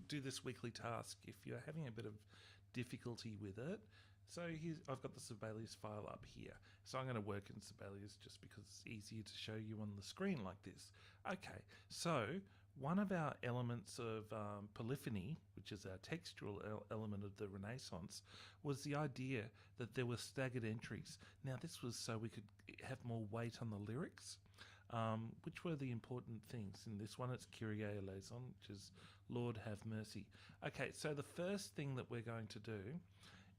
do this weekly task if you're having a bit of difficulty with it. So I've got the Sibelius file up here. So I'm going to work in Sibelius just because it's easier to show you on the screen like this. Okay, so one of our elements of polyphony, which is our textual element of the Renaissance, was the idea that there were staggered entries. Now this was so we could have more weight on the lyrics. Which were the important things? In this one, it's Kyrie eleison, which is Lord have mercy. Okay, so the first thing that we're going to do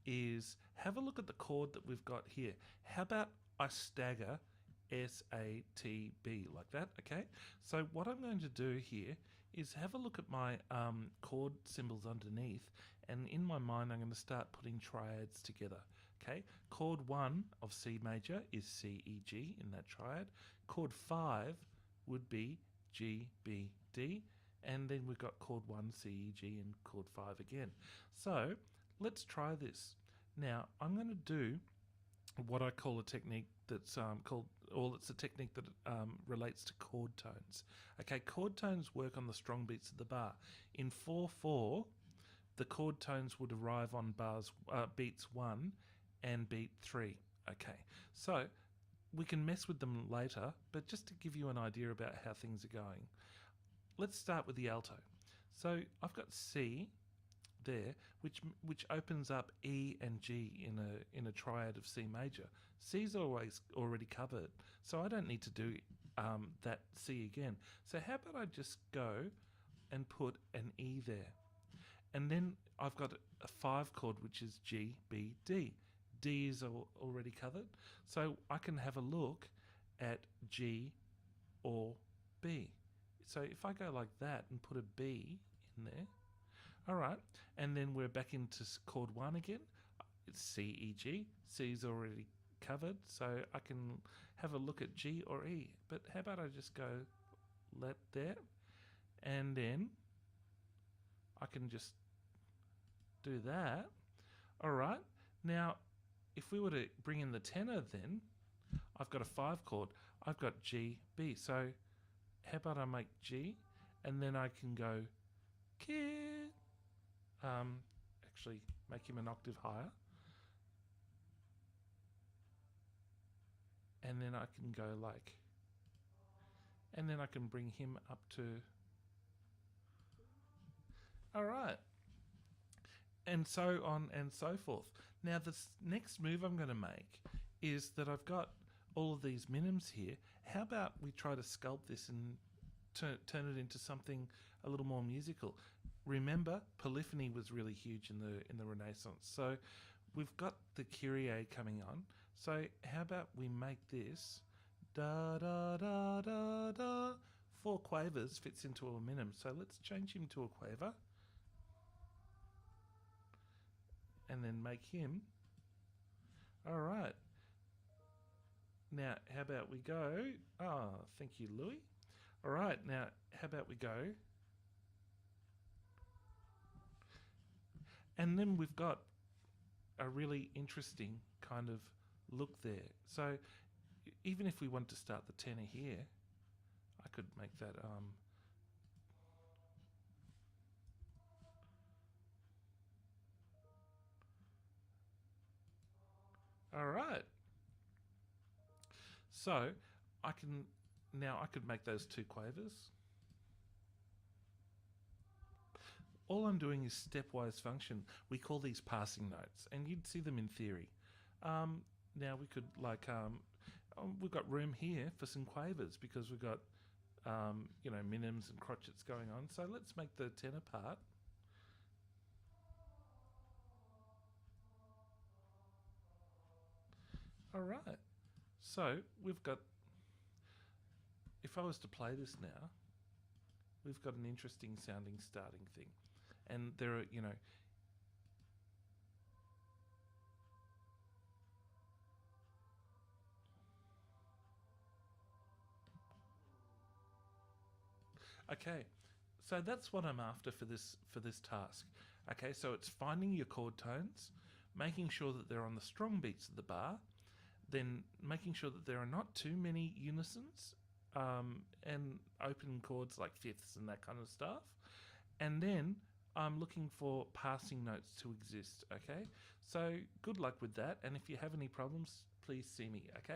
is have a look at the chord that we've got here. How about I stagger S-A-T-B like that, okay? So what I'm going to do here is have a look at my chord symbols underneath, and in my mind I'm going to start putting triads together, okay? Chord 1 of C major is C, E, G in that triad. Chord 5 would be G, B, D, and then we've got chord 1, C, E, G, and chord 5 again. So let's try this. Now I'm going to do what I call a technique that's it's a technique that relates to chord tones. Okay, chord tones work on the strong beats of the bar. In 4/4, the chord tones would arrive on beats 1 and beat 3. Okay, so we can mess with them later, but just to give you an idea about how things are going, let's start with the alto. So I've got C there, which opens up E and G in a triad of C major. C's always already covered, so I don't need to do that C again. So how about I just go and put an E there, and then I've got a 5 chord which is G, B, D. D is already covered, so I can have a look at G or B. So if I go like that and put a B in there, all right, and then we're back into chord 1 again. It's C, E, G. C's already covered, so I can have a look at G or E. But how about I just go let there, and then I can just do that. All right, now if we were to bring in the tenor, then I've got a 5 chord. I've got G, B. So how about I make G, and then I can go kid. Actually make him an octave higher, and then I can go like, and then I can bring him up to, all right, and so on and so forth. Now this next move I'm going to make is that I've got all of these minims here. How about we try to sculpt this and turn it into something a little more musical? Remember, polyphony was really huge in the Renaissance. So we've got the Kyrie coming on. So how about we make this da da da da da. 4 quavers fits into a minim. So let's change him to a quaver, and then make him. All right. Now how about we go? Oh, thank you, Louis. All right. Now how about we go? And then we've got a really interesting kind of look there. So even if we want to start the tenor here, I could make that all right. So I could make those 2 quavers. All I'm doing is stepwise function. We call these passing notes, and you'd see them in theory. Now we could we've got room here for some quavers because we've got minims and crotchets going on. So let's make the tenor part. All right. So we've got. If I was to play this now, we've got an interesting sounding starting thing. And there are, okay, so that's what I'm after for this task. Okay, so it's finding your chord tones, making sure that they're on the strong beats of the bar, then making sure that there are not too many unisons, and open chords like fifths and that kind of stuff, and then I'm looking for passing notes to exist, okay? So good luck with that, and if you have any problems, please see me, okay?